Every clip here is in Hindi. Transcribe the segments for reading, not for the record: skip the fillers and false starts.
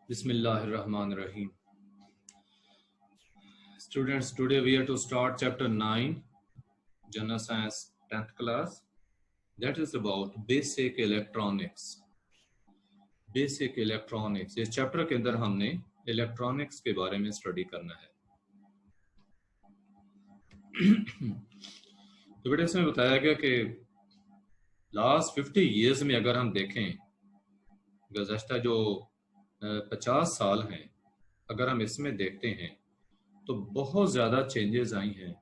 Bismillahirrahmanirrahim. Students, today we are to start chapter 9, General Science 10th class. That is about basic electronics. Basic electronics. इस चैप्टर के अंदर हमने इलेक्ट्रॉनिक्स के बारे में स्टडी करना है। तो बेटा इसमें बताया गया कि लास्ट 50 years में अगर हम देखें, गुज़श्ता जो 50 साल हैं, अगर हम इसमें देखते हैं तो बहुत ज़्यादा चेंजेस आई हैं।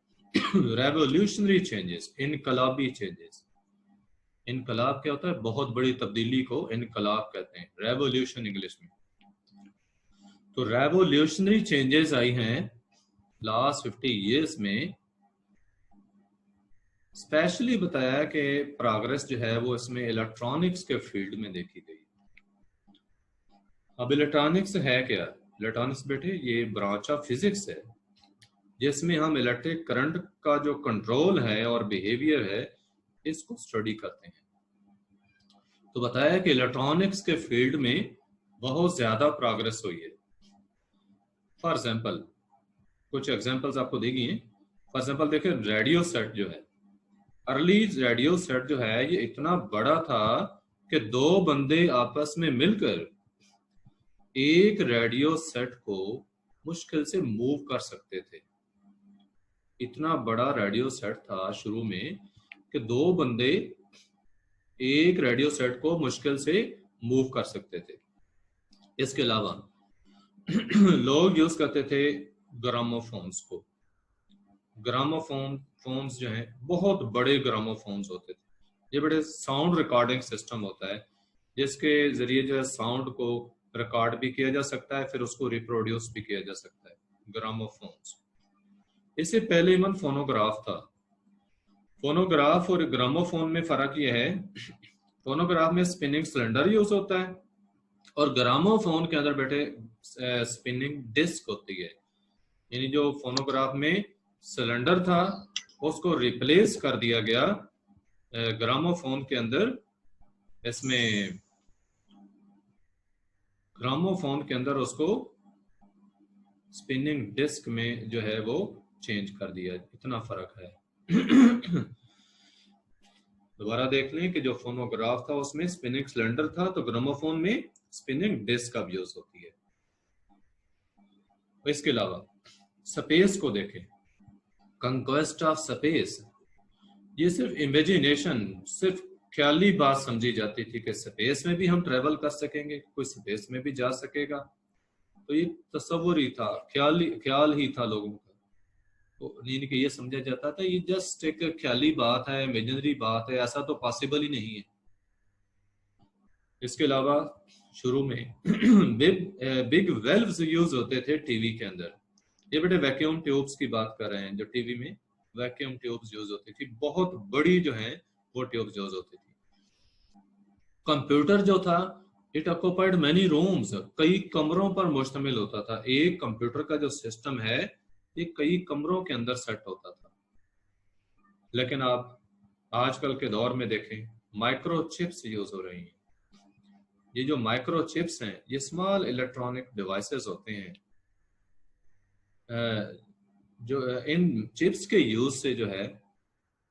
रेवोल्यूशनरी चेंजेस, इनकलाबी चेंजेस। इनकलाब क्या होता है? बहुत बड़ी तब्दीली को इनकलाब कहते हैं, रेवोल्यूशन इंग्लिश में। तो रेवोल्यूशनरी चेंजेस आई हैं लास्ट 50 years में। स्पेशली बताया कि प्रोग्रेस जो है वो इसमें इलेक्ट्रॉनिक्स के फील्ड में देखी गई। अब इलेक्ट्रॉनिक्स है क्या? इलेक्ट्रॉनिक्स बेटे ये ब्रांच ऑफ फिजिक्स है जिसमें हम इलेक्ट्रिक करंट का जो कंट्रोल है और बिहेवियर है इसको स्टडी करते हैं। तो बताया कि इलेक्ट्रॉनिक्स के फील्ड में बहुत ज्यादा प्रोग्रेस हुई है। फॉर एग्जांपल कुछ एग्जांपल्स आपको दी गई हैं। फॉर एग्जांपल देखिए, रेडियो सेट जो है, अर्ली रेडियो सेट जो है ये इतना बड़ा था कि दो बंदे आपस में मिलकर एक रेडियो सेट को मुश्किल से मूव कर सकते थे। इतना बड़ा रेडियो सेट था शुरू में कि दो बंदे एक रेडियो सेट को मुश्किल से मूव कर सकते थे। इसके अलावा लोग यूज करते थे ग्रामोफोन्स को। ग्रामोफोन्स जो हैं बहुत बड़े ग्रामोफोन्स होते थे। ये बड़े साउंड रिकॉर्डिंग सिस्टम होता है जिसके जरिए जो है साउंड को रिकॉर्ड भी किया जा सकता है, फिर उसको रिप्रोड्यूस भी किया जा सकता है, ग्रामोफोन्स। इससे पहले इवन फोनोग्राफ था। फोनोग्राफ और ग्रामोफोन में फर्क यह है, फोनोग्राफ में स्पिनिंग सिलेंडर यूज होता है और ग्रामोफोन के अंदर बेटे स्पिनिंग डिस्क होती है। यानी जो फोनोग्राफ में सिलेंडर था उसको रिप्लेस कर दिया गया ग्रामोफोन के अंदर। इसमें ग्रामोफोन के अंदर उसको स्पिनिंग डिस्क में जो है वो चेंज कर दिया। इतना फर्क है। दोबारा देख लें कि जो फोनोग्राफ था उसमें स्पिनिंग सिलेंडर था, तो ग्रामोफोन में स्पिनिंग डिस्क का यूज होती है। इसके अलावा स्पेस को देखें, कंक्वेस्ट ऑफ स्पेस, ये सिर्फ इमेजिनेशन, सिर्फ ख्याली बात समझी जाती थी कि स्पेस में भी हम ट्रेवल कर सकेंगे, कोई स्पेस में भी जा सकेगा। तो ये तस्वुर ही था, ख्याल ही था लोगों का। तो यानी कि ये समझा जाता था ये जस्ट एक ख्याली बात है, इमेजिनरी बात है, ऐसा तो पॉसिबल ही नहीं है। इसके अलावा शुरू में बिग वेल्व्स यूज होते थे टीवी के अंदर। ये बेटे वैक्यूम ट्यूब्स की बात कर रहे हैं, जो टीवी में वैक्यूम ट्यूब्स यूज होती थी, बहुत बड़ी जो है वो ट्यूब्स यूज होती थी। कंप्यूटर जो था इट ऑक्युपाइड मेनी रूम्स, कई कमरों पर मुश्तमिल होता था। एक कंप्यूटर का जो सिस्टम है ये कई कमरों के अंदर सेट होता था। लेकिन आप आजकल के दौर में देखें, माइक्रोचिप्स यूज हो रही हैं। ये जो माइक्रोचिप्स हैं ये स्मॉल इलेक्ट्रॉनिक डिवाइसेस होते हैं। जो इन चिप्स के यूज से जो है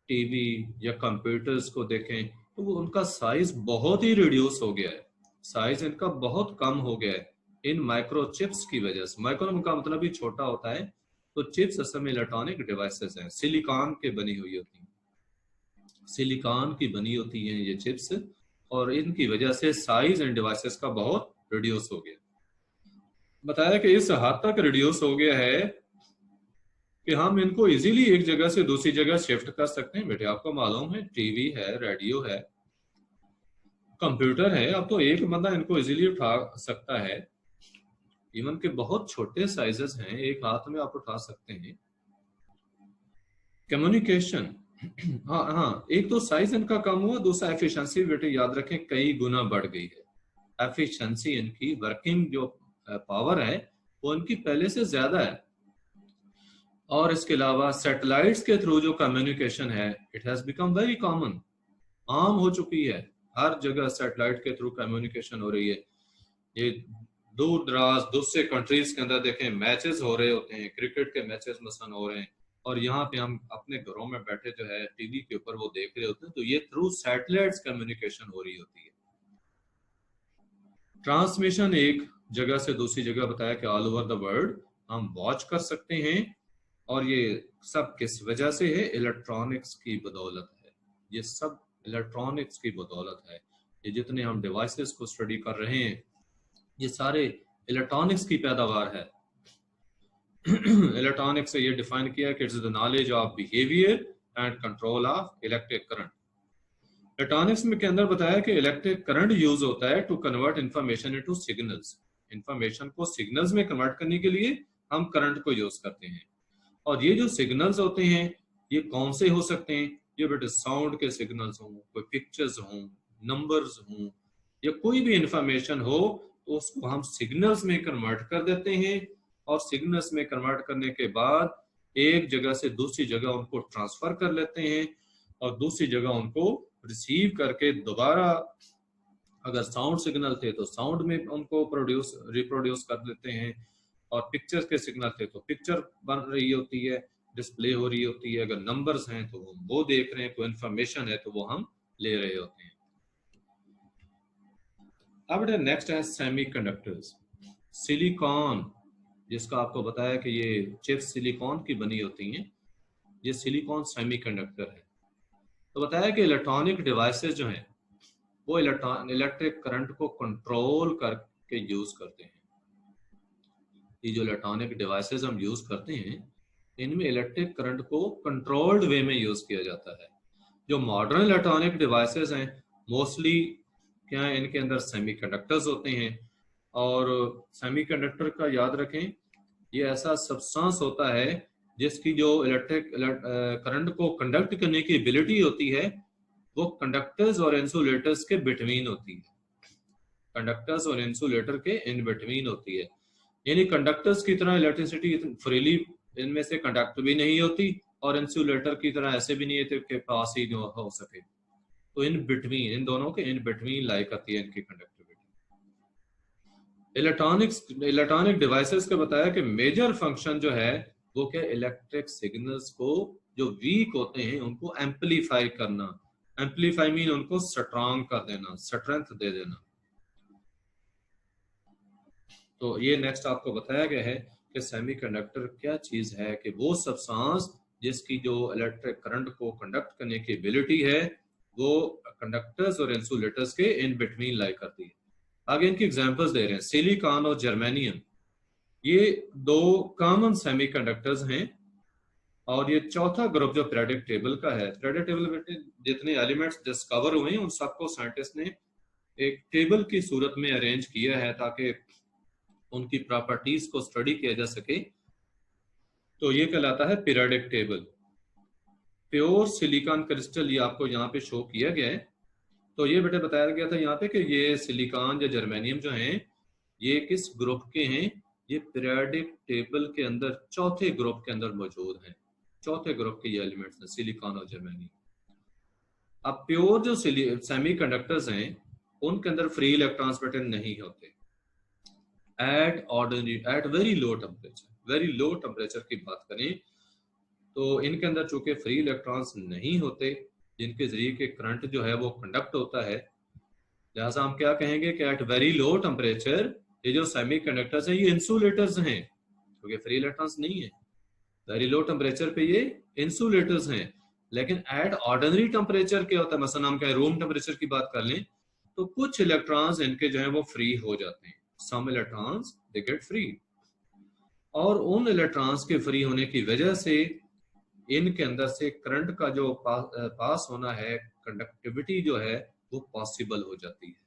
टीवी या कंप्यूटर्स को देखें तो वो उनका साइज बहुत ही रिड्यूस हो गया है, साइज इनका बहुत कम हो गया है इन माइक्रोचिप्स की वजह से। माइक्रो का मतलब भी छोटा होता है, तो चिप्स असल में इलेक्ट्रॉनिक डिवाइसेस हैं, सिलिकॉन के बनी हुई होती हैं, सिलिकॉन की बनी होती हैं ये चिप्स, और इनकी वजह से साइज इन डिवाइसेस का बहुत रिड्यूस हो गया। बताया कि इस हद तक रिड्यूस हो गया है कि हम इनको इजीली एक जगह से दूसरी जगह शिफ्ट कर सकते हैं। बेटे आपको मालूम है टीवी है, रेडियो है, कंप्यूटर है, अब तो एक बंदा इनको इजीली उठा सकता है। इवन के बहुत छोटे साइजेस हैं, एक हाथ में आप उठा सकते हैं। कम्युनिकेशन, हाँ, एक तो साइज इनका कम हुआ, दूसरा एफिशिएंसी बेटे याद रखें कई गुना बढ़ गई है। एफिशिएंसी इनकी वर्किंग जो पावर है वो इनकी पहले से ज्यादा है। और इसके अलावा सैटेलाइट्स के थ्रू जो कम्युनिकेशन है it has become very common, आम हो चुकी है। हर जगह सैटेलाइट के थ्रू कम्युनिकेशन हो रही है। ये दूर दराज दूसरे कंट्रीज के अंदर देखें मैचेस हो रहे होते हैं, क्रिकेट के मैचेस मसलन हो रहे हैं, और यहाँ पे हम अपने घरों में बैठे जो है टीवी के ऊपर वो देख रहे होते हैं, तो ये थ्रू सैटेलाइट्स कम्युनिकेशन हो रही होती है। ट्रांसमिशन एक जगह से दूसरी जगह बताया कि ऑल ओवर द वर्ल्ड हम वॉच कर सकते हैं, और ये सब किस वजह से है? इलेक्ट्रॉनिक्स की बदौलत है। ये सब इलेक्ट्रॉनिक्स की बदौलत है। ये जितने हम डिवाइसेस को स्टडी कर रहे हैं ये सारे इलेक्ट्रॉनिक्स की पैदावार है। इलेक्ट्रॉनिक्स से ये डिफाइन किया कि it's the knowledge of behaviour and control of electric current. Electronics में के अंदर बताया कि इलेक्ट्रिक करंट यूज होता है to convert information into signals. Information को सिग्नल्स में कन्वर्ट करने के लिए हम करंट को यूज करते हैं। और ये जो सिग्नल्स होते हैं ये कौन से हो सकते हैं? ये बेटे साउंड के सिग्नल्स हों, कोई पिक्चर्स हों, नंबर्स हों, या कोई भी इंफॉर्मेशन हो तो उसको हम सिग्नल्स में कन्वर्ट कर देते हैं, और सिग्नल्स में कन्वर्ट करने के बाद एक जगह से दूसरी जगह उनको ट्रांसफर कर लेते हैं, और दूसरी जगह उनको रिसीव करके दोबारा अगर साउंड सिग्नल थे तो साउंड में उनको रिप्रोड्यूस कर देते हैं, और पिक्चर्स के सिग्नल थे तो पिक्चर बन रही होती है, डिस्प्ले हो रही होती है, अगर नंबर्स हैं तो वो देख रहे हैं, कोई इंफॉर्मेशन है तो वो हम ले रहे होते हैं। अब नेक्स्ट है सेमीकंडक्टर्स। सिलिकॉन, जिसका आपको बताया कि ये चिप्स सिलिकॉन की बनी होती हैं, ये सिलिकॉन सेमीकंडक्टर है। तो बताया कि इलेक्ट्रॉनिक डिवाइसेस जो हैं वो इलेक्ट्रिक करंट को कंट्रोल करके यूज करते हैं। ये जो इलेक्ट्रॉनिक डिवाइसेस हम यूज करते हैं इनमें इलेक्ट्रिक करंट को कंट्रोल्ड वे में यूज किया जाता है। जो मॉडर्न इलेक्ट्रॉनिक डिवाइसेस हैं मोस्टली क्या है, इनके अंदर सेमीकंडक्टर्स होते हैं, और सेमीकंडक्टर का याद रखें ये ऐसा सब्सटेंस होता है जिसकी जो इलेक्ट्रिक करंट को कंडक्ट करने की एबिलिटी होती है वो कंडक्टर्स और इंसुलेटर्स के बिटवीन होती है। कंडक्टर्स और इंसुलेटर के इन बिटवीन होती है, यानी कंडक्टर्स की तरह इलेक्ट्रिसिटी फ्रीली इनमें से कंडक्ट भी नहीं होती, और इंसुलेटर की तरह ऐसे भी नहीं है कि पास ही हो सके। तो इन बिटवीन, इन दोनों के इन बिटवीन लाई करती है इनकी कंडक्टिविटी। इलेक्ट्रॉनिक डिवाइसेस का बताया कि मेजर फंक्शन जो है वो क्या, इलेक्ट्रिक सिग्नल्स को जो वीक होते हैं उनको एम्पलीफाई करना। एम्पलीफाई मीन उनको स्ट्रॉन्ग कर देना, स्ट्रेंथ दे देना। तो ये नेक्स्ट आपको बताया गया है कि सेमीकंडक्टर क्या चीज है, कि वो सब्सटेंस जिसकी जो इलेक्ट्रिक करंट को कंडक्ट करने की एबिलिटी है वो कंडक्टर्स और इंसुलेटर्स के इन बिटवीन लाई करती है। आगे इनकी एग्जांपल्स दे रहे हैं, सिलिकॉन और जर्मेनियम, ये दो कॉमन सेमीकंडक्टर्स हैं, और ये चौथा ग्रुप जो पीरियोडिक टेबल का है। पीरियोडिक टेबल में जितने एलिमेंट्स डिस्कवर हुए हैं उन सबको साइंटिस्ट ने एक टेबल की सूरत में अरेंज किया है ताकि उनकी प्रॉपर्टीज को स्टडी किया जा सके। तो ये कहलाता है periodic table. Pure silicon crystal ये आपको यहाँ पे शो किया गया है। तो ये बेटे बताया गया था यहाँ पे कि ये सिलिकॉन या जर्मेनियम जो हैं ये किस ग्रुप के हैं, ये पीरियोडिक टेबल के अंदर चौथे ग्रुप के अंदर मौजूद हैं। चौथे ग्रुप के ये एलिमेंट्स हैं सिलिकॉन और जर्मेनियम। अब प्योर जो सेमीकंडक्टर्स हैं उनके अंदर फ्री इलेक्ट्रॉन्स बेटे नहीं होते एट वेरी लो टेम्परेचर की बात करें तो इनके अंदर चूंकि फ्री इलेक्ट्रॉन्स नहीं होते जिनके जरिए के करंट जो है वो कंडक्ट होता है, लिहाजा हम क्या कहेंगे कि एट वेरी लो टेम्परेचर ये जो सेमीकंडक्टर्स हैं ये इंसुलेटर्स हैं, क्योंकि फ्री इलेक्ट्रॉन्स नहीं है। वेरी लो टेम्परेचर पे ये इंसुलेटर्स हैं। लेकिन एट ऑर्डिनरी टेम्परेचर क्या होता है, मसलन हम कहें रूम टेम्परेचर की बात कर लें तो कुछ इलेक्ट्रॉन्स इनके जो है वो फ्री हो जाते हैं, some electrons they get free, और उन इलेक्ट्रॉन्स के फ्री होने की वजह से इनके अंदर से करंट का जो पास होना है, कंडक्टिविटी जो है वो पॉसिबल हो जाती है।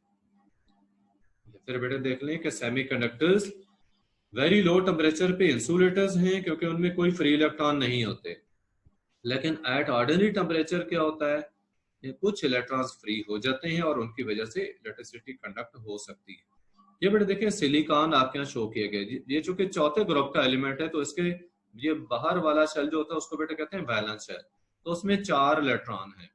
फिर बेटे देख लें कि सेमीकंडक्टर्स वेरी लो टेम्परेचर पे इंसुलेटर्स हैं क्योंकि उनमें कोई फ्री इलेक्ट्रॉन नहीं होते। लेकिन एट ऑर्डिनरी टेम्परेचर क्या होता है, कुछ इलेक्ट्रॉन्स फ्री हो जाते हैं और उनकी वजह से इलेक्ट्रिसिटी कंडक्ट हो सकती है। ये बेटे देखिए सिलिकॉन आपके यहाँ शो किया गया, ये चूंकि चौथे ग्रुप का एलिमेंट है तो इसके ये बाहर वाला शेल जो होता है उसको बेटे कहते हैं वैलेंस शेल, तो उसमें 4 इलेक्ट्रॉन है।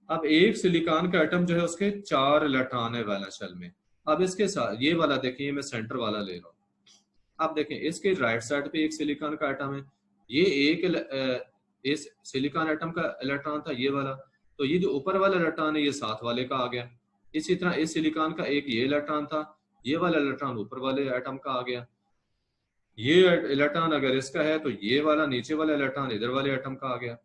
अब एक सिलिकॉन का एटम जो है उसके 4 इलेक्ट्रॉन है वैलेंस शेल में। अब इसके साथ ये वाला देखिए, मैं सेंटर वाला ले रहा हूँ। आप देखें इसके राइट साइड पे एक सिलिकॉन का एटम है, ये इस सिलिकॉन एटम का इलेक्ट्रॉन था ये वाला, तो ये जो ऊपर वाला इलेक्ट्रॉन है ये साथ वाले का आ गया। इसी तरह इस सिलिकॉन का एक ये इलेक्ट्रॉन था, ये वाला इलेक्ट्रॉन ऊपर वाले एटम का आ गया। ये इलेक्ट्रॉन अगर इसका है तो ये वाला नीचे वाला इलेक्ट्रॉन इधर वाले एटम का आ गया।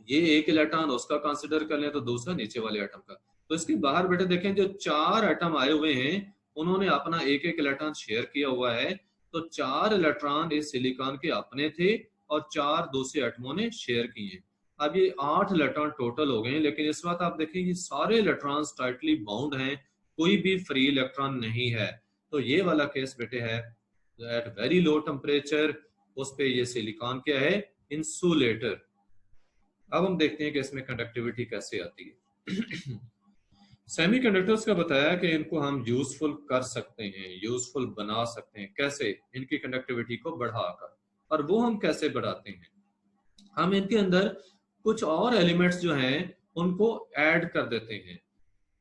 ये एक इलेक्ट्रॉन उसका कंसिडर कर लें तो दूसरा नीचे वाले एटम का। तो इसके बाहर बेटे देखें जो 4 एटम आए हुए हैं उन्होंने अपना एक एक इलेक्ट्रॉन शेयर किया हुआ है। तो 4 इलेक्ट्रॉन इस सिलिकॉन के अपने थे और 4 दूसरे एटमों ने शेयर किए। अब ये 8 इलेक्ट्रॉन टोटल हो गए, लेकिन इस वक्त आप देखें ये सारे इलेक्ट्रॉन्स टाइटली बाउंड हैं, कोई भी फ्री इलेक्ट्रॉन नहीं है। तो ये वाला केस बेटे है एट वेरी लो टेम्परेचर, उस पे ये सिलिकॉन क्या है, इंसुलेटर। अब हम देखते हैं कि इसमें कंडक्टिविटी कैसे आती है। सेमीकंडक्टर्स का बताया कि इनको हम यूजफुल कर सकते हैं, यूजफुल बना सकते हैं। कैसे? इनकी कंडक्टिविटी को बढ़ाकर। और वो हम कैसे बढ़ाते हैं? हम इनके अंदर कुछ और एलिमेंट्स जो हैं उनको ऐड कर देते हैं।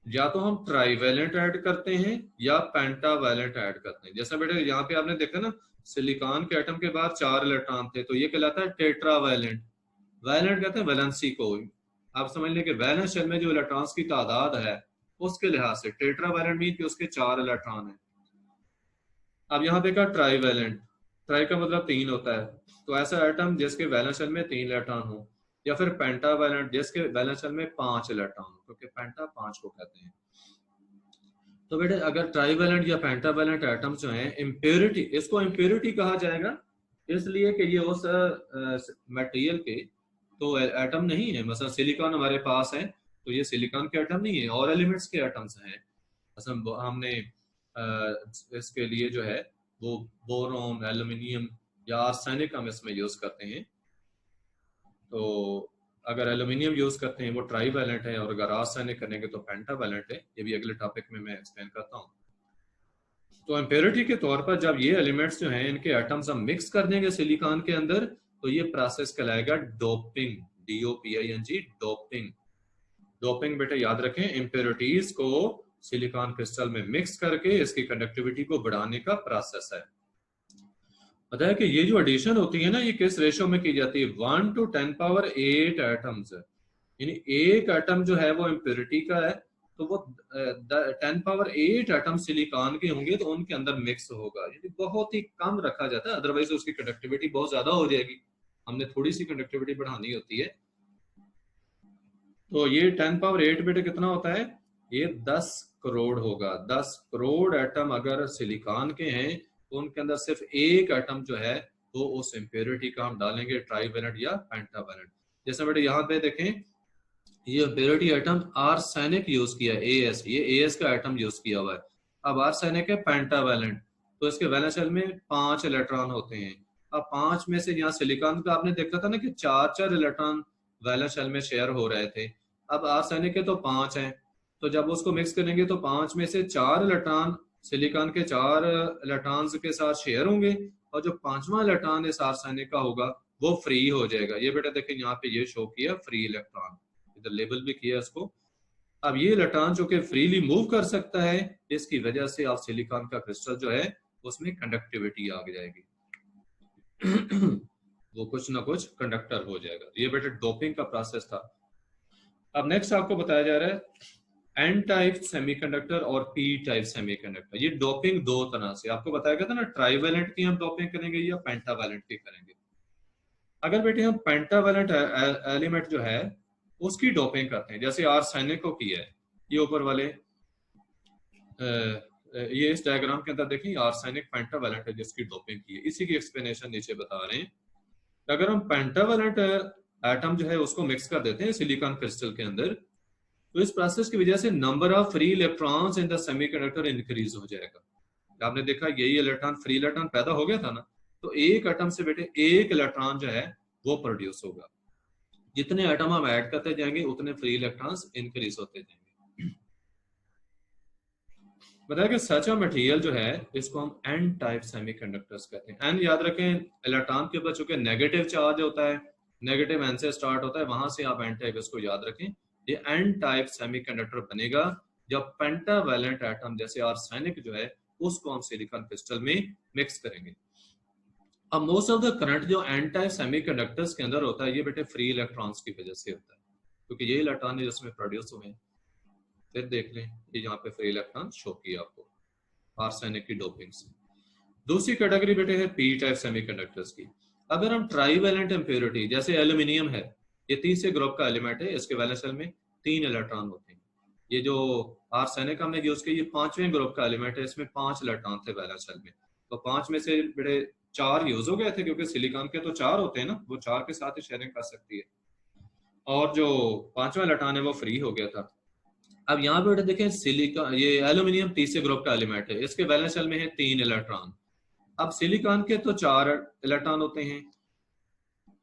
या तो हम ट्राईवैलेंट ऐड करते हैं या पेंटावैलेंट ऐड करते हैं। जैसा बेटे यहाँ पे आपने देखा ना, सिलिकॉन के एटम के बाहर 4 इलेक्ट्रॉन थे, तो ये कहलाता है टेट्रावैलेंट। वैलेंट कहते हैं वैलेंसी को। आप समझ लें कि वैलेंस शेल में जो इलेक्ट्रॉन्स की तादाद है उसके लिहाज से टेट्रावैलेंट मीन कि उसके 4 इलेक्ट्रॉन है। अब यहाँ देखा ट्राईवैलेंट, ट्राई का मतलब 3 होता है, तो ऐसा एटम जिसके वैलेंस शेल में 3 इलेक्ट्रॉन हो। या फिर पेंटावैलेंट जिसके वैलेंस शेल में 5 इलेक्ट्रॉन हो, क्योंकि पेंटा 5 को कहते हैं। तो बेटे अगर ट्राईवैलेंट या पेंटावैलेंट एटम्स जो हैं, इम्प्योरिटी, इसको इम्प्योरिटी कहा जाएगा इसलिए कि ये उस मटेरियल के तो एटम नहीं है। मतलब सिलिकॉन हमारे पास है तो ये सिलिकॉन के एटम नहीं है, और एलिमेंट्स के एटम्स हैं। मतलब हमने इसके लिए जो है वो बोरोन, एल्यूमिनियम या आर्सेनिक हम इसमें यूज करते हैं। तो अगर एल्यूमिनियम यूज करते हैं वो ट्राईवैलेंट है, और अगर आर्सेनिक करेंगे तो पेंटावैलेंट है। ये भी अगले टॉपिक में मैं एक्सप्लेन करता हूँ। तो इम्प्योरिटी के तौर पर जब ये एलिमेंट्स जो हैं इनके एटम्स हम मिक्स कर देंगे सिलिकॉन के अंदर, तो ये प्रोसेस कहलाएगा डोपिंग, DOPING, डोपिंग। डोपिंग बेटे याद रखें, इम्प्योरिटीज को सिलिकॉन क्रिस्टल में मिक्स करके इसकी कंडक्टिविटी को बढ़ाने का प्रोसेस है। पता है कि ये जो एडिशन होती है ना, ये किस रेशो में की जाती है? 1 to 10 power 8 एटम्स। यानी एक एटम जो है वो इम्प्योरिटी का है, तो वो 10 power 8 एटम सिलिकॉन के होंगे तो उनके अंदर मिक्स होगा। यानी बहुत ही कम रखा जाता है, अदरवाइज उसकी कंडक्टिविटी बहुत ज्यादा हो जाएगी। हमने थोड़ी सी कंडक्टिविटी बढ़ानी होती है। तो ये 10 power 8 बेटे कितना होता है? ये 10 करोड़ होगा। 10 करोड़ एटम अगर सिलिकॉन के हैं तो उनके अंदर सिर्फ एक एटम जो है वो उस इम्प्योरिटी का हम डालेंगे, ट्राईवैलेंट या पेंटावैलेंट। जैसे बेटे यहाँ पे देखें, ये इम्प्योरिटी एटम आर्सेनिक यूज किया, AS, ये AS का एटम यूज किया हुआ है। अब आर्सेनिक है पेंटावैलेंट, तो इसके वैलेंस शेल में 5 इलेक्ट्रॉन होते हैं। अब 5 में से यहाँ सिलिकॉन का आपने देखा था ना कि 4 इलेक्ट्रॉन वैलेंस शेल में शेयर हो रहे थे। अब आर्सेनिक के तो 5 हैं, तो जब उसको मिक्स करेंगे तो 5 में से 4 इलेक्ट्रॉन सिलिकॉन के 4 इलेक्ट्रॉन्स के साथ शेयर होंगे, और जो 5वां इलेक्ट्रॉन इस आर्सेनिक का होगा वो फ्री हो जाएगा। ये बेटा देखें यहाँ पे ये शो किया फ्री इलेक्ट्रॉन, इधर लेबल भी किया इसको। अब ये इलेक्ट्रॉन जो कि फ्रीली मूव कर सकता है, इसकी वजह से आप सिलिकॉन का क्रिस्टल जो है उसमें कंडक्टिविटी आ जाएगी। वो कुछ ना कुछ कंडक्टर हो जाएगा। ये बेटा डोपिंग का प्रोसेस था। अब नेक्स्ट आपको बताया जा रहा है N टाइप सेमीकंडक्टर और P टाइप सेमीकंडक्टर। ये डोपिंग दो तरह से आपको बताया गया था ना, ट्राईवैलेंट की हम डोपिंग करेंगे या पेंटावैलेंट की करेंगे। अगर बेटे हम पेंटावैलेंट एलिमेंट जो है उसकी डोपिंग करते हैं, जैसे आर्सेनिक को किया है, ये ऊपर वाले ये इस डायग्राम के अंदर देखिए आर्सेनिक पेंटावैलेंट है जिसकी डोपिंग की है। इसी की एक्सप्लेनेशन नीचे बता रहे हैं। अगर हम पेंटावैलेंट एटम जो है उसको मिक्स कर देते हैं सिलिकॉन क्रिस्टल के अंदर, तो इस प्रोसेस की वजह से number of free electrons in the semiconductor increase हो जाएगा। आपने देखा यही इलेक्ट्रॉन फ्री इलेक्ट्रॉन पैदा हो गया था ना, तो एक एटम से बेटे एक इलेक्ट्रॉन जो है वो प्रोड्यूस होगा। जितने एटम हम ऐड करते जाएंगे उतने फ्री इलेक्ट्रॉन्स इंक्रीज होते जाएंगे। बताया कि सच अ मटेरियल जो है इसको हम N टाइप सेमीकंडक्टर्स कहते हैं। N याद रखें, इलेक्ट्रॉन के ऊपर चूंकि नेगेटिव चार्ज होता है, नेगेटिव N से स्टार्ट होता है, वहां से आप N टाइप इसको याद रखें। ये N टाइप सेमीकंडक्टर बनेगा जब पेंटावैलेंट एटम जैसे आर्सेनिक जो है उसको हम सिलिकॉन क्रिस्टल में मिक्स करेंगे। अब मोस्ट ऑफ द करंट जो एन टाइप सेमीकंडक्टर्स के अंदर होता है ये बेटे फ्री इलेक्ट्रॉन्स की वजह से होता है, क्योंकि ये इलेक्ट्रॉन है जिसमें प्रोड्यूस हुए हैं। फिर देख लें ये यहाँ पे फ्री इलेक्ट्रॉन शो किया आपको आर्सेनिक की डोपिंग से। दूसरी कैटेगरी बेटे है पी टाइप सेमीकंडक्टर्स की। अगर हम ट्राईवैलेंट इंप्योरिटी जैसे एल्यूमिनियम है, ये तीसरे ग्रुप का एलिमेंट है, इसके वैलेंस शेल में 3 इलेक्ट्रॉन होते हैं। ये जो आर्सेनिक हमने यूज किया ये 5वें ग्रुप का एलिमेंट है, इसमें 5 इलेक्ट्रॉन थे वैलेंस शेल में। तो 5 में से बेटे 4 यूज हो गए थे, क्योंकि सिलिकॉन के तो 4 होते हैं ना, वो 4 के साथ ही शेयरिंग कर सकती है, और जो 5वां इलेक्ट्रॉन है वो फ्री हो गया था। अब यहाँ पे बेटे देखें सिलिकॉन ये एल्यूमिनियम तीसरे ग्रुप का एलिमेंट है, इसके वैलेंस शेल में है 3 इलेक्ट्रॉन। अब सिलिकॉन के तो 4 इलेक्ट्रॉन होते हैं,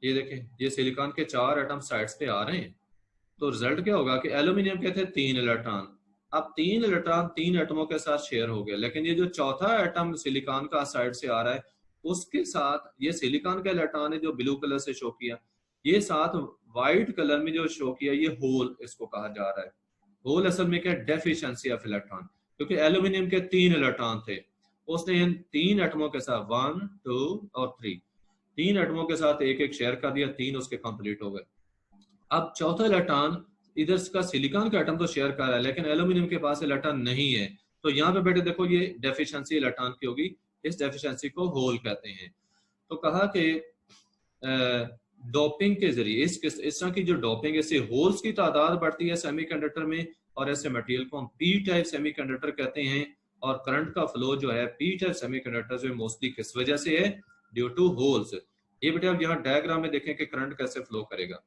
ये देखें ये सिलिकॉन के 4 एटम साइड्स पे आ रहे हैं, तो रिजल्ट क्या होगा कि एल्यूमिनियम के थे 3 इलेक्ट्रॉन। अब 3 इलेक्ट्रॉन 3 एटमों के साथ शेयर हो गया, लेकिन ये जो चौथा एटम सिलिकॉन का साइड से आ रहा है उसके साथ ये सिलिकॉन का इलेक्ट्रॉन है जो ब्लू कलर से शो किया, ये साथ व्हाइट कलर में जो शो किया ये होल इसको कहा जा रहा है। होल असल में क्या डेफिशिएंसी ऑफ इलेक्ट्रॉन, क्योंकि एल्यूमिनियम के 3 इलेक्ट्रॉन थे, उसने इन 3 एटमों के साथ 1 2 और 3 एटमों के साथ एक एक शेयर कर दिया, 3 उसके कंप्लीट हो गए। अब चौथा इलेक्ट्रॉन इधर का सिलिकॉन का एटम तो शेयर कर रहा है, लेकिन एल्यूमिनियम के पास इलेक्ट्रॉन नहीं है, तो यहाँ पे बेटे देखो ये डेफिशिएंसी इलेक्ट्रॉन की होगी, इस डेफिशिएंसी को होल कहते हैं। तो कहा कि डोपिंग के जरिए इस तरह की जो डोपिंग इससे होल्स की तादाद बढ़ती है सेमीकंडक्टर में, और ऐसे मटेरियल को हम पी टाइप सेमीकंडक्टर कहते हैं। और करंट का फ्लो जो है पी टाइप सेमीकंडक्टर में मोस्टली किस वजह से है, ड्यू टू होल्स। ये बेटे आप यहाँ डायग्राम में देखें कि करंट कैसे फ्लो करेगा।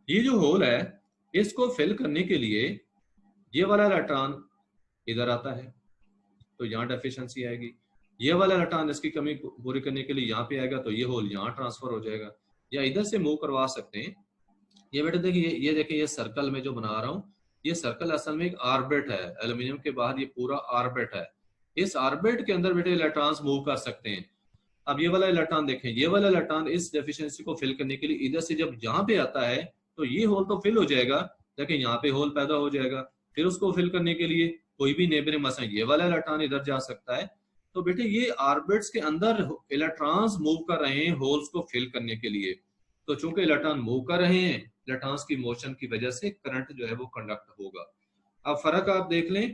ये जो होल है इसको फिल करने के लिए ये वाला इलेक्ट्रॉन इधर आता है, तो यहाँ डेफिशिएंसी आएगी। ये वाला इलेक्ट्रॉन इसकी कमी पूरी करने के लिए यहाँ पे आएगा, तो ये होल यहाँ ट्रांसफर हो जाएगा, या इधर से मूव करवा सकते हैं। ये बेटे देखिए ये देखिए ये सर्कल में जो बना रहा हूँ, ये सर्कल असल में एक ऑर्बिट है, एल्यूमिनियम के बाहर ये पूरा ऑर्बिट है। इस ऑर्बिट के अंदर बेटे इलेक्ट्रॉन्स मूव कर सकते हैं। अब ये वाला इलेक्ट्रॉन देखें, ये वाला इलेक्ट्रॉन इस डेफिशिएंसी को फिल करने के लिए इधर से जब यहाँ पे आता है तो ये होल तो फिल हो जाएगा, लेकिन यहाँ पे होल पैदा हो जाएगा। फिर उसको फिल करने के लिए कोई भी नेबरिंग मसला ये वाला इलेक्ट्रॉन इधर जा सकता है। तो बेटे ये ऑर्बिट्स के अंदर इलेक्ट्रॉन्स मूव कर रहे हैं होल्स को फिल करने के लिए। तो चूंकि इलेक्ट्रॉन मूव कर रहे हैं, इलेक्ट्रॉन्स की मोशन की वजह से करंट जो है वो कंडक्ट होगा। अब फर्क आप देख लें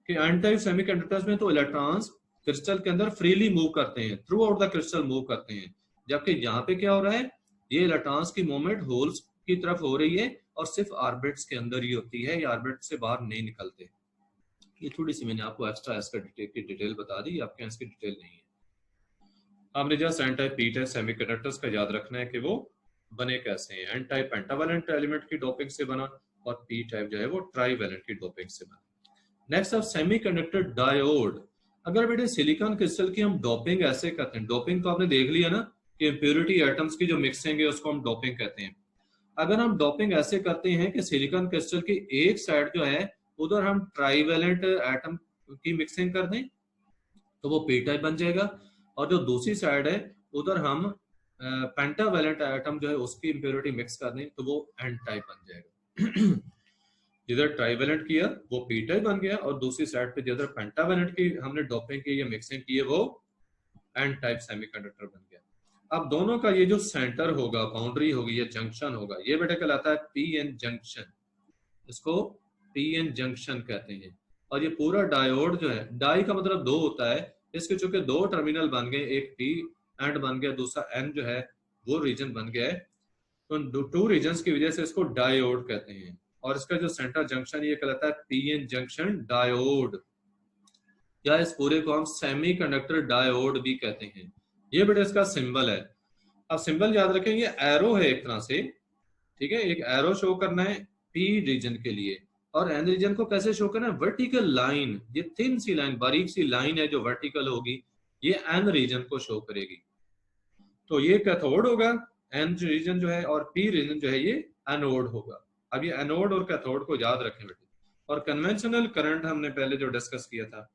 कि एन टाइप सेमीकंडक्टर्स में तो इलेक्ट्रॉन्स क्रिस्टल के अंदर फ्रीली मूव करते हैं, through out the crystal move करते हैं, जबकि यहाँ पे क्या हो रहा है, ये इलेक्ट्रॉन्स की मूवमेंट होल्स की तरफ हो रही है और सिर्फ ऑर्बिट्स के अंदर ही होती है, ये ऑर्बिट से बाहर नहीं निकलते। ये थोड़ी सी मैंने आपको एक्स्ट्रा इसका डिटेल बता दी, आपके यहाँ इसकी डिटेल नहीं है। आपने just an type P type semiconductors का याद रखना है कि वो बने कैसे हैं। एन टाइप पेंटावैलेंट एलिमेंट की डोपिंग से बना, और पी टाइप जो है वो ट्राईवैलेंट की डोपिंग से बना। नेक्स्ट अब सेमीकंडक्टर डायोड। अगर बेटे सिलिकॉन क्रिस्टल की हम डोपिंग ऐसे करते हैं, डोपिंग तो आपने देख लिया ना कि इम्प्योरिटी एटम्स की जो मिक्सिंग है उसको हम डोपिंग कहते हैं। अगर हम डोपिंग ऐसे करते हैं कि सिलिकॉन क्रिस्टल की एक साइड जो है उधर हम ट्राईवैलेंट एटम की मिक्सिंग कर दें तो वो पी टाइप बन जाएगा, और जो दूसरी साइड है उधर हम पेंटावैलेंट एटम जो है उसकी इम्प्योरिटी मिक्स कर दें तो वो एन टाइप बन जाएगा। जिधर ट्राईवैलेंट किया वो पी टाइप बन गया, और दूसरी साइड पे जिधर पेंटावैलेंट की हमने डोपिंग की या मिक्सिंग की है वो एन टाइप सेमीकंडक्टर बन गया। अब दोनों का ये जो सेंटर होगा, बाउंड्री होगी, ये जंक्शन होगा, ये बेटा कहलाता है पी एन जंक्शन, इसको पी एन जंक्शन कहते हैं। और ये पूरा डायोड जो है, डाई का मतलब दो होता है, इसके चूंकि दो टर्मिनल बन गए, एक पी एंड बन गया, दूसरा एन जो है वो रीजन बन गया है, तो टू रीजन्स की वजह से इसको डायोड कहते हैं। और इसका जो सेंटर जंक्शन ये कहलाता है पी एन जंक्शन डायोड, या इस पूरे को हम सेमीकंडक्टर डायोड भी कहते हैं। ये बेटा इसका सिंबल है। अब सिंबल याद रखें, ये एरो है एक तरह से, ठीक है, एक एरो शो करना है पी रीजन के लिए, और एन रीजन को कैसे शो करना है, वर्टिकल लाइन, ये थिन सी लाइन, बारीक सी लाइन है जो वर्टिकल होगी, ये एन रीजन को शो करेगी। तो ये कैथोड होगा एन रीजन जो है, और पी रीजन जो है ये एनोड होगा। अब ये एनोड और कैथोड को याद रखें बेटे। और कन्वेंशनल करंट हमने पहले जो डिस्कस किया था,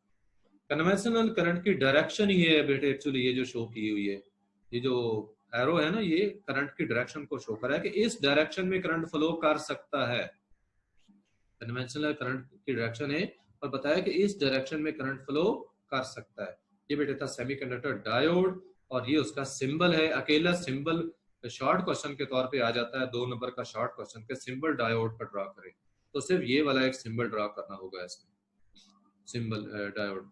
कन्वेंशनल करंट की डायरेक्शन ही है बेटे एक्चुअली ये जो शो की हुई है, ये जो एरो है ना, ये करंट की डायरेक्शन को शो कर रहा है कि इस डायरेक्शन में करंट फ्लो कर सकता है। कन्वेंशनल करंट की डायरेक्शन है और बताया कि इस डायरेक्शन में करंट फ्लो कर सकता है। ये बेटे था सेमीकंडक्टर डायोड और ये उसका सिंबल है। अकेला सिंबल शॉर्ट क्वेश्चन के तौर पे आ जाता है, 2 नंबर का शॉर्ट क्वेश्चन के सिंबल डायोड का ड्रा करें तो सिर्फ ये वाला एक सिंबल ड्रा करना होगा इसमें, सिंबल डायोड,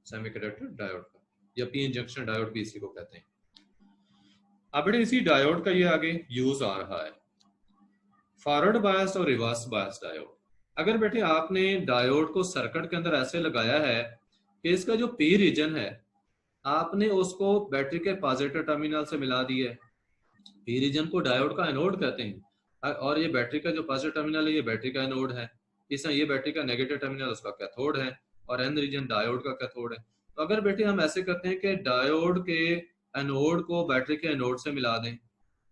सेमीकंडक्टर डायोड का, या पीएन जंक्शन डायोड भी इसी को कहते हैं। अब बेटे इसी डायोड का ये आगे यूज आ रहा है, फॉरवर्ड बायस्ड और रिवर्स बायस्ड डायोड। अगर बेटे आपने डायोड को सर्किट के अंदर ऐसे लगाया है कि इसका जो पी रीजन है आपने उसको बैटरी के पॉजिटिव टर्मिनल से मिला दिया है। पी रीजन को डायोड का एनोड कहते हैं और ये बैटरी का जो पॉजिटिव टर्मिनल है ये बैटरी का एनोड है। इस ये बैटरी का नेगेटिव टर्मिनल उसका कैथोड है और एन रीजन डायोड का कैथोड है। तो अगर बेटे हम ऐसे करते हैं कि डायोड के एनोड को बैटरी के एनोड से मिला दें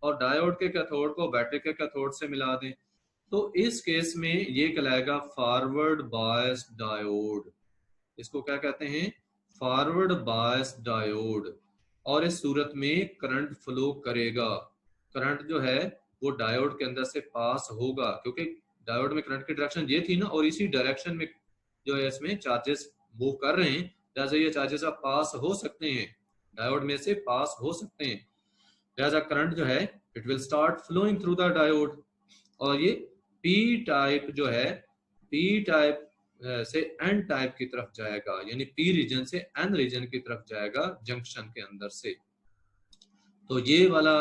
और डायोड के कैथोड को बैटरी के कैथोड से मिला दें तो इस केस में ये कहलाएगा फॉरवर्ड बायस्ड डायोड। इसको क्या कहते हैं? Forward biased diode. और इस सूरत में करंट फ्लो करेगा, करंट जो है वो डायोड के अंदर से पास होगा क्योंकि डायोड में करंट की डायरेक्शन ये थी ना और इसी डायरेक्शन में जो है इसमें चार्जेस मूव कर रहे हैं, जैसे ये चार्जेस अब पास हो सकते हैं, डायोड में से पास हो सकते हैं, लिहाजा करंट जो है it will start flowing through the diode. और ये पी टाइप जो है पी टाइप से एन टाइप की तरफ जाएगा, यानी पी रीजन से एन रीजन की तरफ जाएगा जंक्शन के अंदर से। तो ये वाला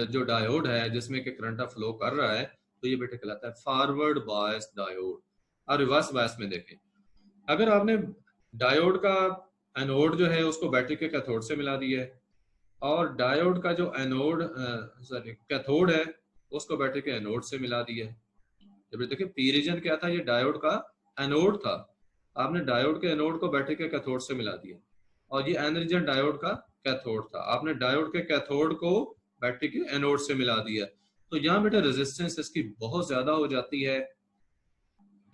जो डायोड है जिसमें कि करंट फ्लो कर रहा है तो ये बेटे कहलाता है फॉरवर्ड बायस डायोड। और रिवर्स बायस में देखें, अगर आपने डायोड का एनोड जो है उसको बैटरी के कैथोड से मिला दिया है और डायोड का जो एनोड सॉरी कैथोड है उसको बैटरी के एनोड से मिला दिया है। जब देखिए पी रीजन क्या था, ये डायोड का एनोड था, आपने डायोड के एनोड को बैटरी के कैथोड से मिला दिया और ये एन रीजन डायोड का कैथोड था, आपने डायोड के कैथोड को बैटरी के एनोड से मिला दिया। तो यहाँ बेटा रेजिस्टेंस इसकी बहुत ज्यादा हो जाती है,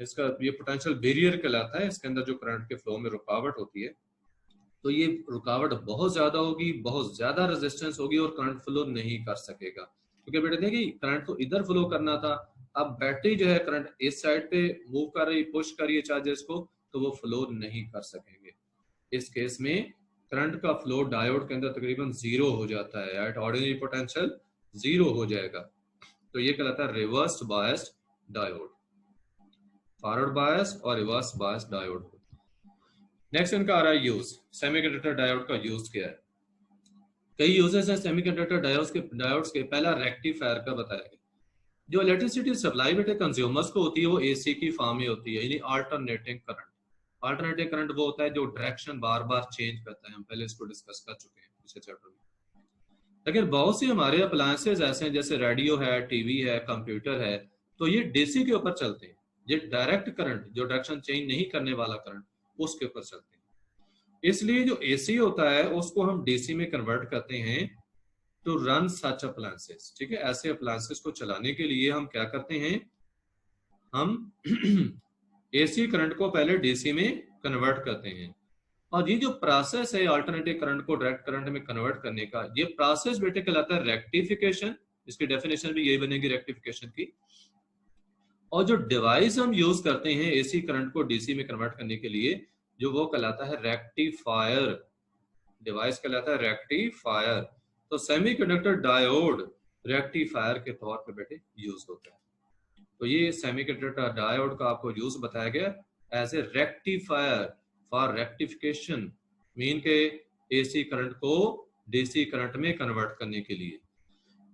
इसका ये पोटेंशियल बैरियर कहलाता है, इसके अंदर जो करंट के फ्लो में रुकावट होती है तो ये रुकावट बहुत ज्यादा होगी, बहुत ज्यादा रेजिस्टेंस होगी और करंट फ्लो नहीं कर सकेगा। क्योंकि बेटा देखिए करंट तो इधर फ्लो करना था, अब बैटरी जो है करंट इस साइड पे मूव कर रही, पुश कर रही है चार्जेस को, तो वो फ्लो नहीं कर सकेंगे। इस केस में करंट का फ्लो डायोड के अंदर तकरीबन जीरो हो जाता है, एट ऑर्डिनरी पोटेंशियल जीरो हो जाएगा। तो ये कहलाता है reverse biased diode, forward bias और रिवर्स बायस डायोड। नेक्स्ट इनका आ रहा है यूज, सेमीकंडक्टर डायोड का यूज क्या है? कई यूजेस हैं सेमीकंडक्टर डायोड्स के। पहला रेक्टिफायर का बताया गया, जो इलेक्ट्रिसिटी सप्लाई बेटे कंज्यूमर्स को होती है वो एसी की फॉर्म में होती है, यानी अल्टरनेटिंग करंट। अल्टरनेटिव करंट वो होता है जो डायरेक्शन बार बार चेंज करता है, हम पहले इसको डिस्कस कर चुके हैं पिछले चैप्टर में। लेकिन बहुत सी हमारे अप्लायंसेज ऐसे हैं जैसे रेडियो है, टीवी है, कंप्यूटर है, तो ये डीसी के ऊपर चलते हैं। ये डायरेक्ट करंट जो डायरेक्शन चेंज नहीं करने वाला करंट उसके ऊपर चलते हैं। इसलिए जो एसी होता है उसको हम डीसी में कन्वर्ट करते हैं टू रन सच अप्लायंसेस। ठीक है, ऐसे अप्लायंसेस को चलाने के लिए हम क्या करते हैं, हम एसी करंट को पहले डीसी में कन्वर्ट करते हैं। और ये जो प्रोसेस है अल्टरनेटिव करंट को डायरेक्ट करंट में कन्वर्ट करने का, ये प्रोसेस बेटे कहलाता है रेक्टिफिकेशन। इसकी डेफिनेशन भी यही बनेगी रेक्टिफिकेशन की। और जो डिवाइस हम यूज करते हैं एसी करंट को डीसी में कन्वर्ट करने के लिए, जो वो कहलाता है रेक्टिफायर, डिवाइस कहलाता है रेक्टिफायर। तो सेमीकंडक्टर डायोड रेक्टिफायर के तौर पे बेटे यूज होता है। तो ये सेमीकंडक्टर डायोड का आपको यूज बताया गया as a rectifier for rectification, mean के एसी करंट को डीसी करंट में कन्वर्ट करने के लिए।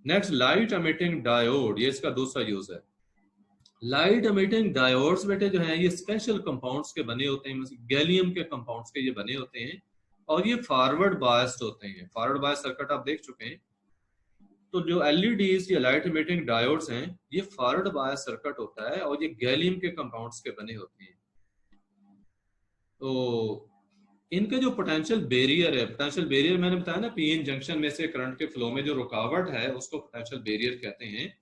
नेक्स्ट लाइट एमिटिंग डायोड, ये इसका दूसरा यूज है। लाइट एमिटिंग डायोड्स बेटे जो है ये स्पेशल कंपाउंड्स के बने होते हैं, गैलियम के कंपाउंड्स के ये बने होते हैं और ये फॉरवर्ड बायस्ड होते हैं। फॉरवर्ड बायस सर्किट आप देख चुके हैं। तो जो एलईडीज या लाइट एमिटिंग डायोड्स हैं ये फॉरवर्ड बायस सर्किट होता है और ये गैलियम के कंपाउंड्स के बने होते हैं। तो इनके जो पोटेंशियल बैरियर है, पोटेंशियल बैरियर मैंने बताया ना, पीएन जंक्शन में से करंट के फ्लो में जो रुकावट है उसको पोटेंशियल बैरियर कहते हैं।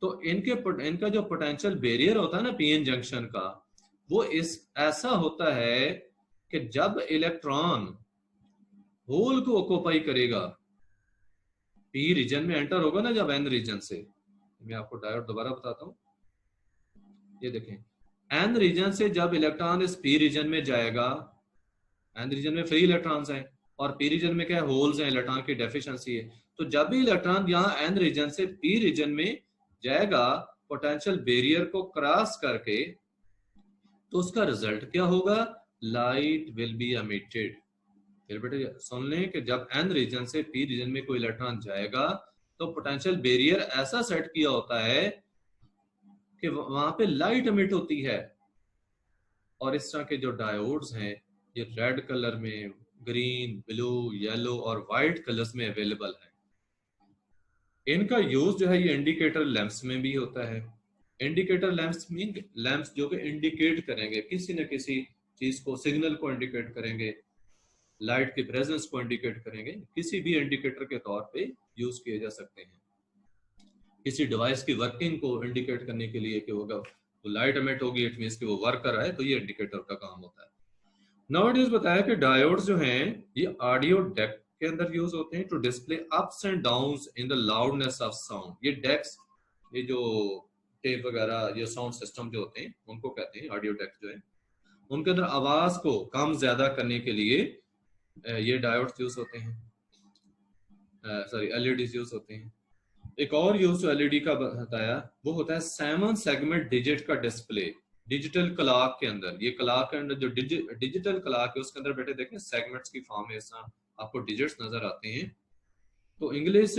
तो इनका जो पोटेंशियल बैरियर होता है ना पीएन जंक्शन का, वो ऐसा होता है कि जब इलेक्ट्रॉन होल को ऑक्यूपाई करेगा, पी रीजन में एंटर होगा ना जब एन रीजन से, मैं आपको डायोड दोबारा बताता हूं। ये देखें, एन रीजन से जब इलेक्ट्रॉन इस पी रीजन में जाएगा, एन रीजन में फ्री इलेक्ट्रॉन्स हैं और पी रीजन में क्या है, होल्स हैं, इलेक्ट्रॉन की डेफिशिएंसी है। तो जब भी इलेक्ट्रॉन यहाँ एन रीजन से पी रीजन में जाएगा पोटेंशियल बैरियर को क्रॉस करके, तो उसका रिजल्ट क्या होगा, लाइट विल बी एमिटेड। फिर बेटे सुन लें कि जब एन रीजन से पी रीजन में कोई इलेक्ट्रॉन जाएगा तो पोटेंशियल बैरियर ऐसा सेट किया होता है कि वहां पे लाइट एमिट होती है। और इस तरह के जो डायोड्स हैं ये रेड कलर में, ग्रीन, ब्लू, येलो और व्हाइट कलर्स में अवेलेबल है। इनका यूज जो है ये इंडिकेटर लैंप्स में भी होता है। इंडिकेटर लैंप्स मीन लैंप्स जो कि इंडिकेट करेंगे किसी न किसी चीज को, सिग्नल को इंडिकेट करेंगे, लाइट की प्रेजेंस को इंडिकेट करेंगे, किसी भी इंडिकेटर के तौर पे यूज किए जा सकते हैं। किसी डिवाइस की वर्किंग को इंडिकेट करने के लिए कि होगा तो लाइट एमिट होगी, इट मींस कि वो वर्क कर रहा है, तो ये इंडिकेटर का काम होता है। नाउअडेज बताया कि डायोड्स जो हैं ये ऑडियो डेक के अंदर यूज होते हैं to display ups and downs in the loudness of sound. ये डेक्स, ये जो टेप वगैरह, ये साउंड सिस्टम जो होते हैं उनको कहते हैं ऑडियो डेक जो है। उनके अंदर आवाज को कम ज्यादा करने के लिए ये डायोड्स यूज होते हैं, सॉरी एलईडीज यूज होते हैं। एक और यूज जो एलईडी का बताया वो होता है 7 सेगमेंट डिजिट का डिस्प्ले डिजिटल क्लॉक के अंदर। ये क्लॉक के अंदर जो डिजिटल क्लॉक है उसके अंदर बेटे देखें सेगमेंट्स की फॉर्म में ऐसा आपको डिजिट्स नजर आते हैं। तो इंग्लिश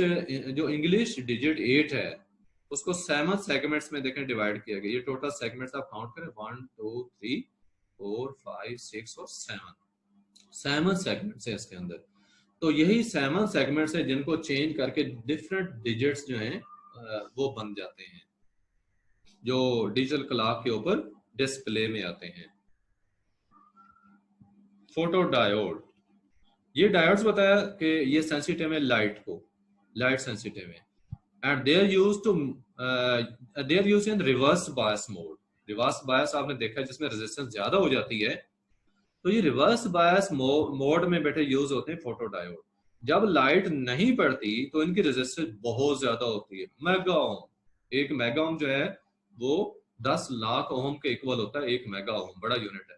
जो इंग्लिश डिजिट 8 है उसको 7 सेगमेंट्स में देखें डिवाइड किया गया। ये टोटल सेगमेंट्स आप काउंट करें 1 2 3 4 5 6 और 7 सेगमेंट्स है इसके अंदर। तो यही 7 सेगमेंट्स है जिनको चेंज करके डिफरेंट डिजिट्स जो हैं वो बन जाते हैं, जो डिजिटल क्लॉक के ऊपर डिस्प्ले में आते हैं। फोटो डायोड, ये डायोड्स बताया कि ये सेंसिटिव है लाइट को, लाइट सेंसिटिव है, and they are used in reverse bias mode. Reverse bias आपने देखा जिसमें रेजिस्टेंस ज्यादा हो जाती है, तो ये रिवर्स बायस मोड में बेटे यूज होते हैं फोटो डायोड। जब लाइट नहीं पड़ती तो इनकी रेजिस्टेंस बहुत ज्यादा होती है, मेगा ओम। एक मेगा ओम जो है वो 10 लाख ओम के इक्वल होता है, एक मेगा ओम बड़ा यूनिट है।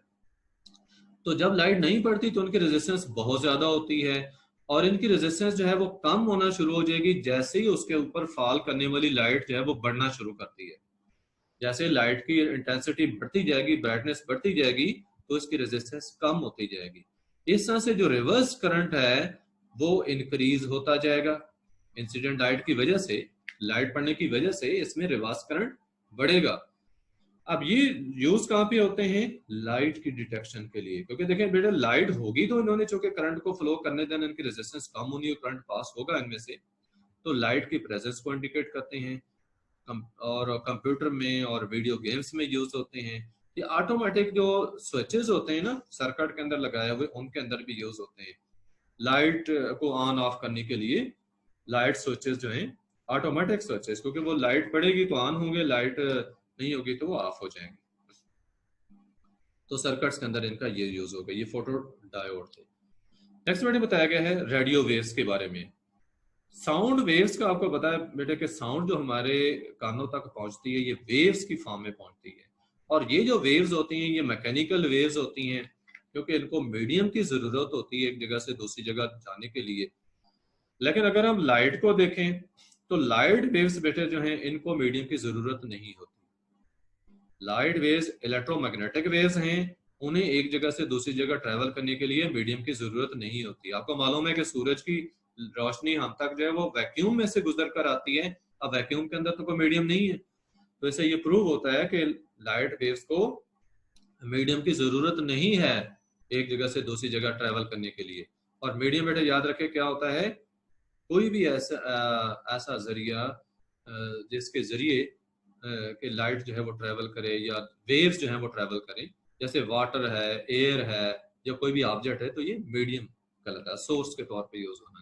तो जब लाइट नहीं पड़ती तो उनकी रेजिस्टेंस बहुत ज्यादा होती है, और इनकी रेजिस्टेंस जो है वो कम होना शुरू हो जाएगी जैसे ही उसके ऊपर फॉल करने वाली लाइट जो है वो बढ़ना शुरू करती है। जैसे लाइट की इंटेंसिटी बढ़ती जाएगी, ब्राइटनेस बढ़ती जाएगी, तो इसकी रेजिस्टेंस कम होती जाएगी। इस तरह से जो रिवर्स करंट है वो इंक्रीज होता जाएगा। इंसिडेंट लाइट की वजह से, लाइट पड़ने की वजह से इसमें रिवर्स करंट बढ़ेगा। अब ये यूज कहाँ पे होते हैं, लाइट की डिटेक्शन के लिए, क्योंकि देखें बेटा लाइट होगी तो इन्होंने चूंकि करंट को फ्लो करने देना, इनकी रेजिस्टेंस कम होनी है, करंट पास होगा इनमें से, तो लाइट की प्रेजेंस को इंडिकेट करते हैं। और कंप्यूटर में और वीडियो गेम्स में यूज होते हैं। ये ऑटोमेटिक जो स्विचेस होते हैं ना सर्किट के अंदर लगाए हुए, उनके अंदर भी यूज होते हैं। लाइट को ऑन ऑफ करने के लिए लाइट स्विचेस जो हैं ऑटोमेटिक स्विचेस, क्योंकि वो लाइट पड़ेगी तो ऑन होंगे, लाइट नहीं होगी तो वो ऑफ हो जाएंगे। तो सर्किट्स के अंदर इनका ये यूज होगा। ये फोटो डायोड थे। नेक्स्ट बेटे बताया गया है रेडियो वेव्स के बारे में। साउंड वेव्स का आपको पता है बेटे कि साउंड जो हमारे कानों तक पहुंचती है ये वेव्स की फॉर्म में पहुंचती है, और ये जो वेव्स होती हैं ये मैकेनिकल वेव्स होती हैं, क्योंकि इनको मीडियम की जरूरत होती है एक जगह से दूसरी जगह जाने के लिए। लेकिन अगर हम लाइट को देखें तो लाइट वेव्स बेटे जो हैं इनको मीडियम की जरूरत नहीं होती। लाइट वेव्स इलेक्ट्रोमैग्नेटिक वेव्स हैं, उन्हें एक जगह से दूसरी जगह ट्रेवल करने के लिए मीडियम की जरूरत नहीं होती। आपको मालूम है कि सूरज की रोशनी हम तक जो है वो वैक्यूम में से गुजर कर आती है। अब वैक्यूम के अंदर तो कोई मीडियम नहीं है, तो इससे ये प्रूव होता है कि लाइट वेव्स को मीडियम की जरूरत नहीं है एक जगह से दूसरी जगह ट्रेवल करने के लिए। और मीडियम बेटा याद रखे क्या होता है, कोई भी ऐसा जरिया जिसके जरिए कि लाइट जो है वो ट्रेवल करे या वेव्स जो है वो ट्रेवल करें, जैसे वाटर है, एयर है, या कोई भी ऑब्जेक्ट है, तो ये मीडियम कहलाता है, सोर्स के तौर पे यूज होना।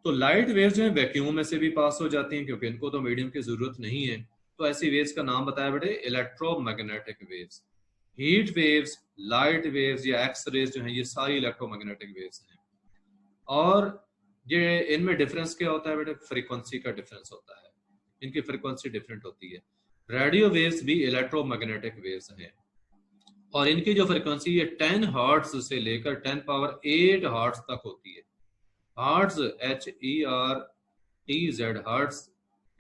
तो लाइट वेव्स जो है वैक्यूम में से भी पास हो जाती हैं क्योंकि इनको तो मीडियम की जरूरत नहीं है। तो ऐसी वेव्स का नाम बताया बेटे electromagnetic waves. Heat waves, light waves या एक्स रेज जो है ये सारी इलेक्ट्रोमैग्नेटिक वेव्स हैं। और ये इनमें डिफरेंस क्या होता है बेटे, फ्रीक्वेंसी का डिफरेंस होता है, इनकी फ्रीक्वेंसी डिफरेंट होती है। रेडियो वेव्स भी इलेक्ट्रोमैग्नेटिक वेव्स हैं और इनकी जो फ्रिक्वेंसी है 10 हर्ट्ज से लेकर 10 पावर 8 हर्ट्ज तक होती है। हर्ट्ज HERTZ हर्ट्ज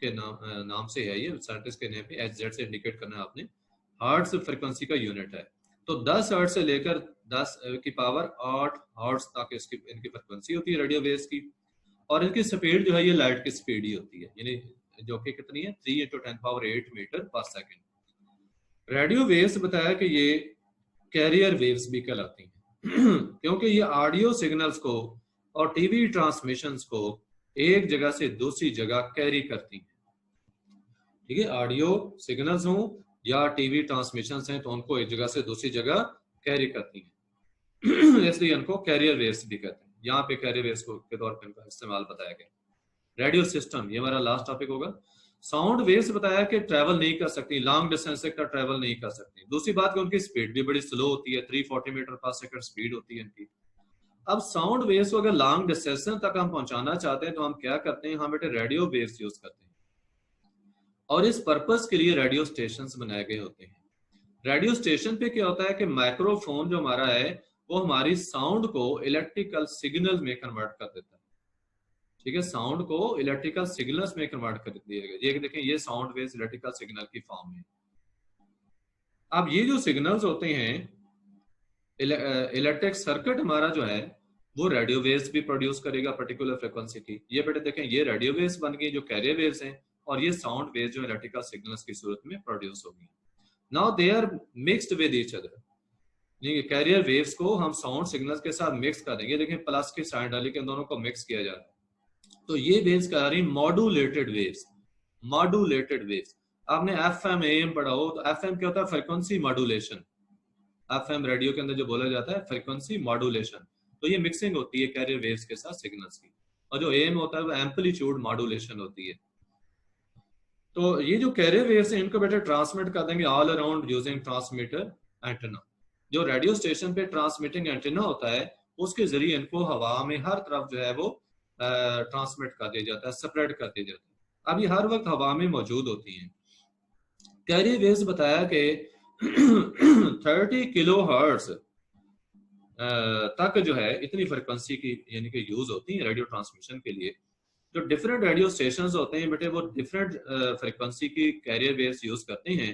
के नाम से है, ये साइंटिस्ट के नेम पे HZ से इंडिकेट करना है आपने। हर्ट्ज फ्रिक्वेंसी का यूनिट है। तो 10 हर्ट्ज से लेकर 10 की पावर 8 हर्ट्ज तक इसकी इनकी फ्रिक्वेंसी होती है रेडियो वेव्स की। और इनकी स्पीड जो है ये लाइट की स्पीड ही होती है, यानी जो कि कितनी है 3 × 10⁸ मीटर पर सेकेंड। रेडियो वेव्स बताया कि ये कैरियर वेव्स भी कहलाती हैं क्योंकि ये ऑडियो सिग्नल्स को और टीवी ट्रांसमिशंस को एक जगह से दूसरी जगह कैरी करती हैं। ठीक है, ऑडियो सिग्नल्स हो या टीवी ट्रांसमिशंस हैं तो उनको एक जगह से दूसरी जगह कैरी करती हैं इसलिए इनको कैरियर वेव्स भी कहते हैं। यहाँ पे कैरियर वेव्स के तौर पर इनका इस्तेमाल बताया गया। रेडियो सिस्टम, ये हमारा लास्ट टॉपिक होगा। साउंड वेव्स बताया कि ट्रैवल नहीं कर सकती, लॉन्ग डिस्टेंस तक ट्रैवल नहीं कर सकती। दूसरी बात कि उनकी स्पीड भी बड़ी स्लो होती है, 340 मीटर पर सेकंड स्पीड होती है इनकी। अब साउंड वेव्स को अगर लॉन्ग डिस्टेंस तक हम पहुंचाना चाहते हैं तो हम क्या करते हैं, हम बेटे रेडियो वेव्स यूज करते हैं और इस पर्पस के लिए रेडियो स्टेशन बनाए गए होते हैं। रेडियो स्टेशन पे क्या होता है कि माइक्रोफोन जो हमारा है वो हमारी साउंड को इलेक्ट्रिकल सिग्नल में कन्वर्ट कर देता है। ठीक है, साउंड को इलेक्ट्रिकल सिग्नल्स में कन्वर्ट कर दिया गया। ये देखें, ये साउंड वेव्स इलेक्ट्रिकल सिग्नल की फॉर्म में। अब ये जो सिग्नल्स होते हैं, इलेक्ट्रिक सर्किट हमारा जो है वो रेडियो वेव्स भी प्रोड्यूस करेगा पर्टिकुलर फ्रिक्वेंसी की। ये बेटे देखें, ये रेडियो वेव्स बन गई जो कैरियर वेव्स हैं और ये साउंड वेव्स जो इलेक्ट्रिकल सिग्नल्स की सूरत में प्रोड्यूस होगी। Now they are mixed with each other. Carrier waves को हम साउंड सिग्नल्स के साथ मिक्स कर देंगे। देखें, प्लस की साइन डाली के इन दोनों को मिक्स किया जा रहा है तो ये वेव्स कह रही मॉड्यूलेटेड वेव्स। मॉड्यूलेटेड वेव्स, आपने FM AM पढ़ा हो तो FM क्या होता है, फ्रीक्वेंसी मॉड्यूलेशन। FM रेडियो के अंदर जो बोला जाता है फ्रीक्वेंसी मॉड्यूलेशन। तो ये मिक्सिंग होती है कैरियर वेव्स के साथ सिग्नल्स की। और जो AM होता है वो एम्पलीट्यूड मॉड्यूलेशन होती है। तो ये जो कैरियर वेव्स हैं इनको बेटे ट्रांसमिट कर देंगे all around using transmitter antenna. जो रेडियो स्टेशन पे ट्रांसमिटिंग एंटेना होता है उसके जरिए इनको हवा में हर तरफ जो है वो ट्रांसमिट कर दिया जाता है, स्प्रेड कर दिया जाता है। अब ये हर वक्त हवा में मौजूद होती हैं। कैरियर वेव्स बताया कि 30 किलो हर्ट्ज तक जो है इतनी फ्रिक्वेंसी की यानी कि यूज होती है रेडियो ट्रांसमिशन के लिए। जो डिफरेंट रेडियो स्टेशंस होते हैं बेटे वो डिफरेंट फ्रिक्वेंसी की कैरियर वेव्स यूज करते हैं।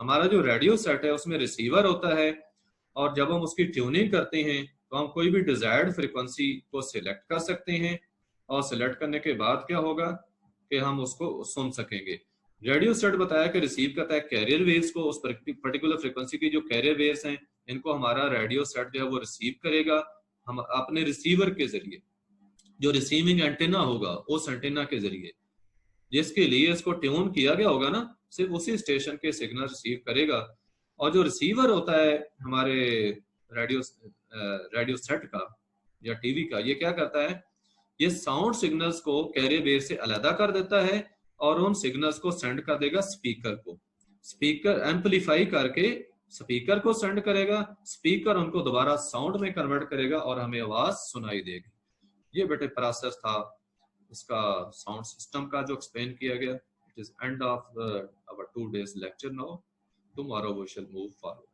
हमारा जो रेडियो सेट है उसमें रिसीवर होता है और जब हम उसकी ट्यूनिंग करते हैं तो हम कोई भी डिजायर्ड फ्रिक्वेंसी को सिलेक्ट कर सकते हैं और सिलेक्ट करने के बाद क्या होगा कि हम उसको सुन सकेंगे। रेडियो सेट बताया कि रिसीव करता है कैरियर वेव्स को, उस पर्टिकुलर फ्रिक्वेंसी की जो कैरियर वेव्स हैं इनको हमारा रेडियो सेट जो है वो रिसीव करेगा हम अपने रिसीवर के जरिए। जो रिसीविंग एंटेना होगा उस एंटेना के जरिए जिसके लिए इसको ट्यून किया गया होगा ना, सिर्फ उसी स्टेशन के सिग्नल रिसीव करेगा। और जो रिसीवर होता है हमारे रेडियो सेट का या टीवी का, ये क्या करता है, ये साउंड सिग्नल्स को कैरियर वेव से अलग कर देता है और उन सिग्नल्स को सेंड कर देगा स्पीकर को। स्पीकर एम्पलीफाई करके स्पीकर को सेंड करेगा, स्पीकर उनको दोबारा साउंड में कन्वर्ट करेगा और हमें आवाज सुनाई देगी। ये बेटे प्रोसेस था इसका साउंड सिस्टम का जो एक्सप्लेन किया गया। It is end of our 2 days lecture now. Tomorrow we shall move forward.